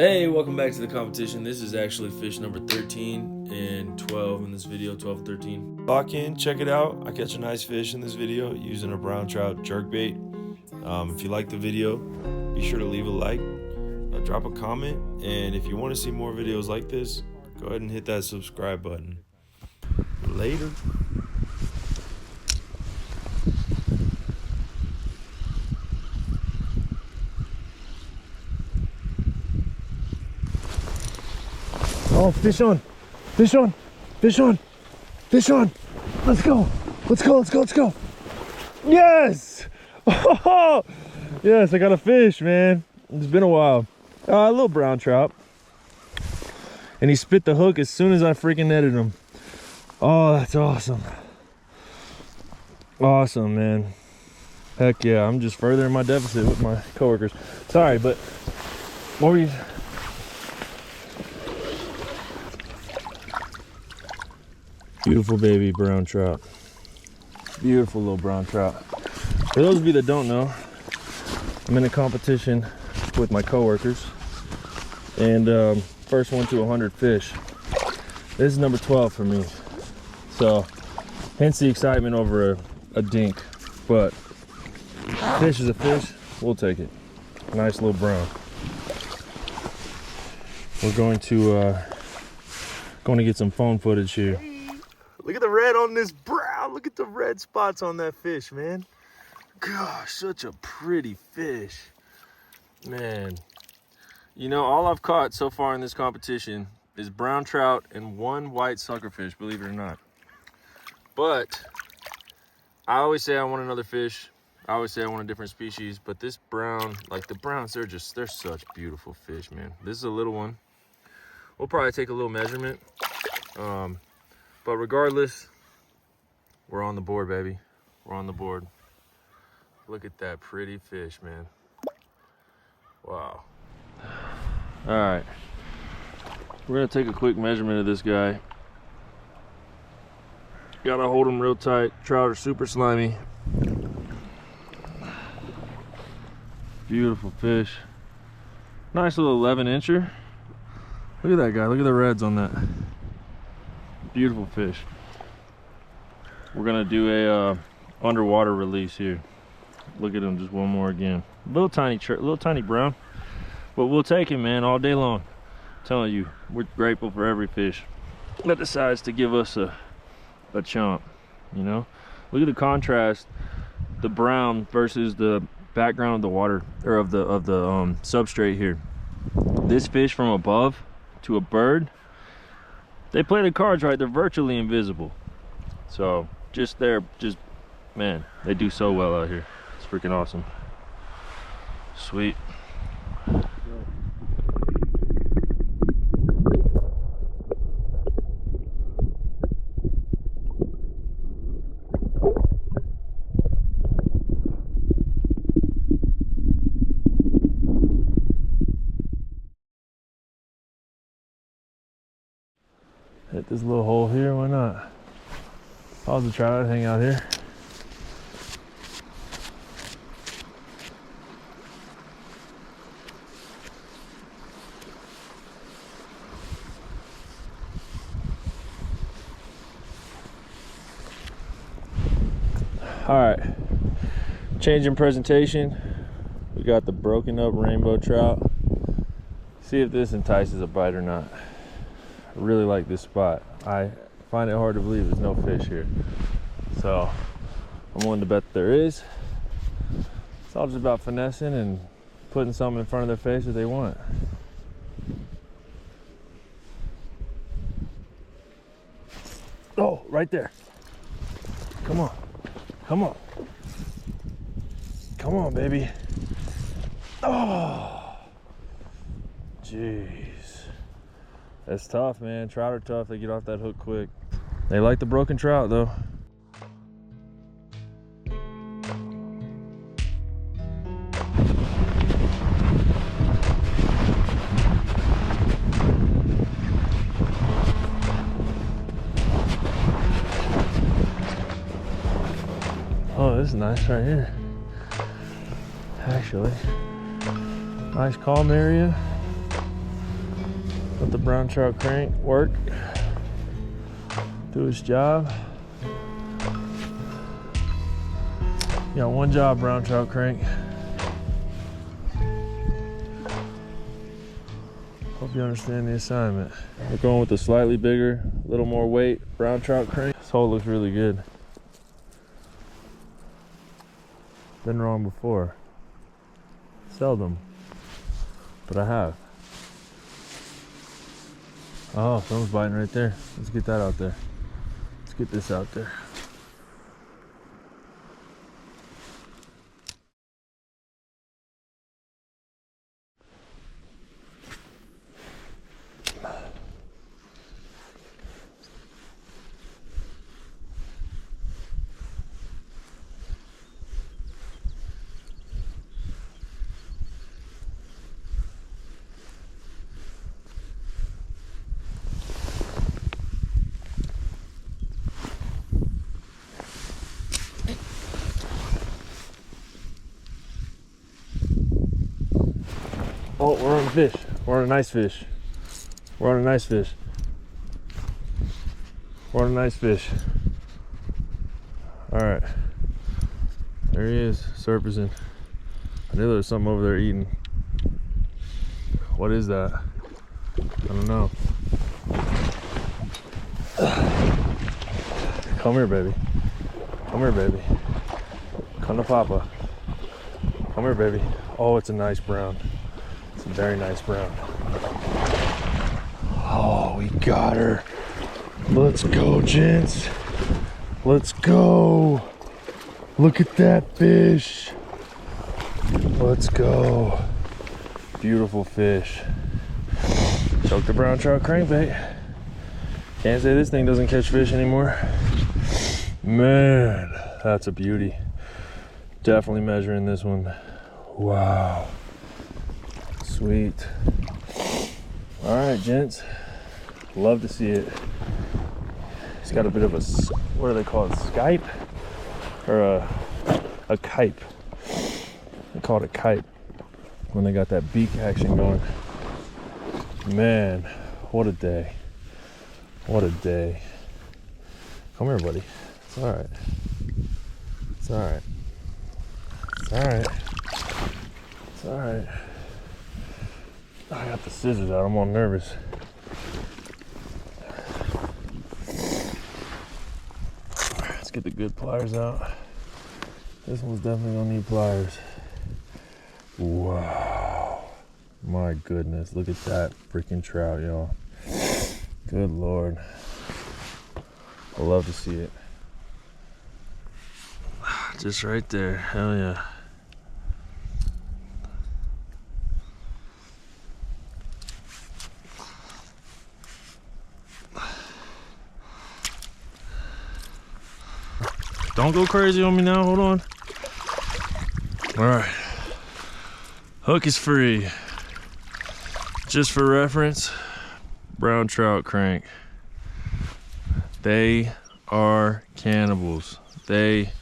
Hey, welcome back to the competition. This is actually fish number 13 and 12 in this video, 12, 13. Lock in, check it out. I catch a nice fish in this video using a brown trout jerkbait. If you like the video, be sure to leave a like, drop a comment, and if you want to see more videos like this, go ahead and hit that subscribe button. Later. Oh, fish on, fish on, fish on, fish on. Let's go, let's go, let's go, let's go. Yes! Oh, yes, I got a fish, man. It's been a while. A little brown trout. And he spit the hook as soon as I freaking netted him. Oh, that's awesome. Awesome, man. Heck yeah, I'm just furthering my deficit with my coworkers. Sorry, but what were you... Beautiful baby brown trout. Beautiful little brown trout. For those of you that don't know, I'm in a competition with my coworkers, and first one to 100 fish. This is number 12 for me, so hence the excitement over a dink. But fish is a fish, we'll take it. Nice little brown. We're going to get some phone footage here. Look at the red on this brown. Look at the red spots on that fish, man. Gosh, such a pretty fish. Man, you know, all I've caught so far in this competition is brown trout and one white suckerfish, believe it or not. But I always say I want another fish. I always say I want a different species, but this brown, like the browns, they're such beautiful fish, man. This is a little one. We'll probably take a little measurement. But regardless, we're on the board, baby. We're on the board. Look at that pretty fish, man. Wow. All right. We're gonna take a quick measurement of this guy. Gotta hold him real tight. Trout are super slimy. Beautiful fish. Nice little 11-incher. Look at that guy. Look at the reds on that. Beautiful fish. We're gonna do a underwater release here. Look at him just one more again. Little tiny brown, but we'll take him, man, all day long. I'm telling you, we're grateful for every fish that decides to give us a chomp. You know, look at the contrast, the brown versus the background of the water, or of the substrate here. This fish from above to a bird, they play the cards right. They're virtually invisible. So man, they do so well out here. It's freaking awesome. Sweet. Hit this little hole here, why not? If I was a trout, I'd hang out here. All right, changing presentation. We got the broken up rainbow trout. See if this entices a bite or not. I really like this spot. I find it hard to believe there's no fish here. So I'm willing to bet there is. It's all just about finessing and putting something in front of their face that they want. Oh, right there. Come on. Come on. Come on, baby. Oh, jeez. That's tough, man. Trout are tough. They get off that hook quick. They like the broken trout, though. Oh, this is nice right here. Actually, nice calm area. Let the brown trout crank work, do its job. You got one job, brown trout crank. Hope you understand the assignment. We're going with the slightly bigger, a little more weight brown trout crank. This hole looks really good. Been wrong before. Seldom, but I have. Oh, someone's biting right there. Let's get that out there. Let's get this out there. Oh, we're on a fish. We're on a nice fish. We're on a nice fish. We're on a nice fish. All right. There he is, surfacing. I knew there was something over there eating. What is that? I don't know. Come here, baby. Come here, baby. Come to Papa. Come here, baby. Oh, it's a nice brown. It's a very nice brown. Oh, we got her. Let's go, gents. Let's go. Look at that fish. Let's go. Beautiful fish. Choke the brown trout crankbait. Can't say this thing doesn't catch fish anymore. Man, that's a beauty. Definitely measuring this one. Wow. Sweet. All right, gents. Love to see it. It's got a bit of a, what do they call it? Skype? Or a kipe. They call it a kipe when they got that beak action going. Man, what a day. What a day. Come here, buddy. It's all right. It's all right. It's all right. It's all right. I got the scissors out. I'm all nervous. Let's get the good pliers out. This one's definitely gonna need pliers. Wow. My goodness. Look at that freaking trout, y'all. Good Lord. I love to see it. Just right there. Hell yeah. Don't go crazy on me now, hold on. All right, hook is free. Just for reference, brown trout crank. They are cannibals. They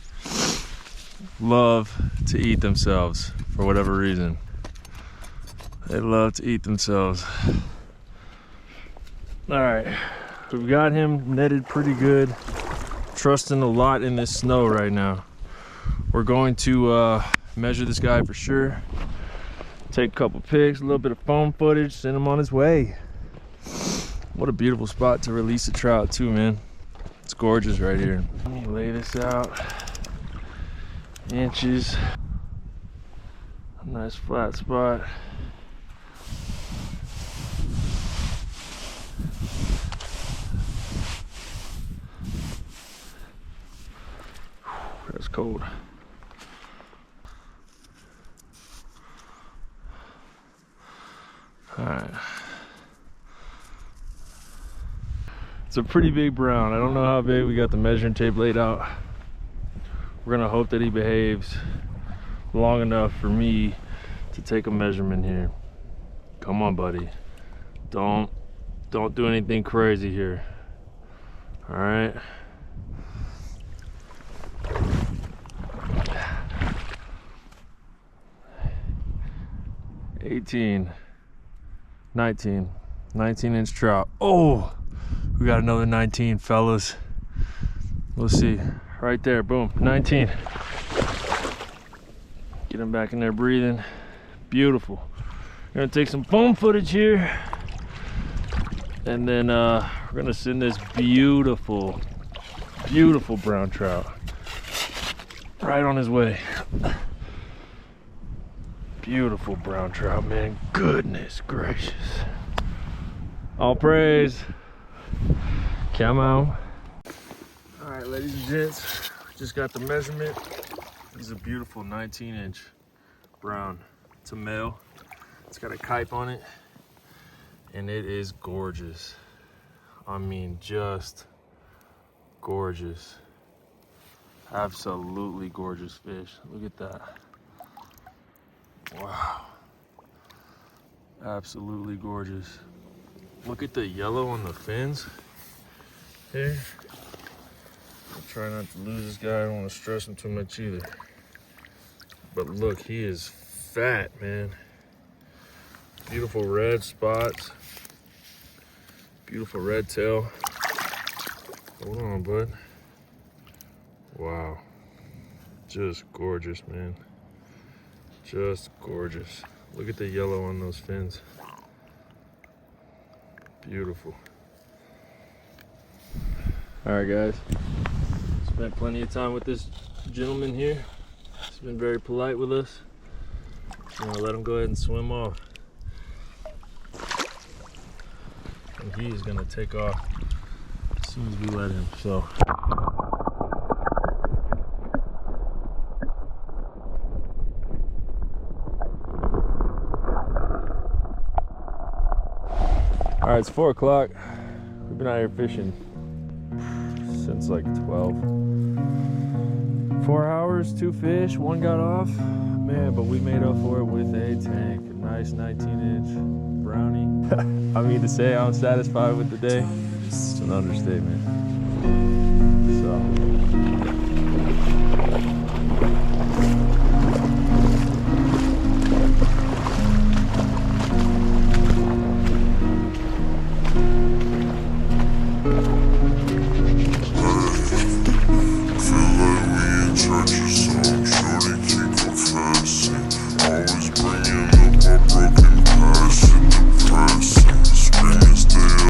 love to eat themselves for whatever reason. They love to eat themselves. All right, we've got him netted pretty good. Trusting a lot in this snow right now. We're going to measure this guy for sure. Take a couple pics, a little bit of phone footage, send him on his way. What a beautiful spot to release a trout too, man. It's gorgeous right here. Let me lay this out. Inches. A nice flat spot. That's cold. All right. It's a pretty big brown. I don't know how big. We got the measuring tape laid out. We're gonna hope that he behaves long enough for me to take a measurement here. Come on, buddy. Don't do anything crazy here. All right. 18, 19, 19-inch trout. Oh, we got another 19, fellas. Let's see. Right there, boom, 19. Get him back in there breathing. Beautiful. We're gonna take some phone footage here. And then we're gonna send this beautiful, beautiful brown trout right on his way. Beautiful brown trout, man. Goodness gracious. All praise. Come on. All right, ladies and gents, just got the measurement. This is a beautiful 19-inch brown. It's a male. It's got a kype on it, and it is gorgeous. I mean, just gorgeous. Absolutely gorgeous fish. Look at that. Wow. Absolutely gorgeous. Look at the yellow on the fins here. I'll try not to lose this guy. I don't want to stress him too much either. But look, he is fat, man. Beautiful red spots. Beautiful red tail. Hold on, bud. Wow. Just gorgeous, man. Just gorgeous. Look at the yellow on those fins. Beautiful. All right, guys. Spent plenty of time with this gentleman here. He's been very polite with us. I'm gonna let him go ahead and swim off. And he is gonna take off as soon as we let him, so. All right, it's 4 o'clock. We've been out here fishing since like 12. 4 hours, 2 fish, 1 got off. Man, but we made up for it with a tank, a nice 19-inch brownie. I mean, to say I'm satisfied with the day, it's an understatement. So.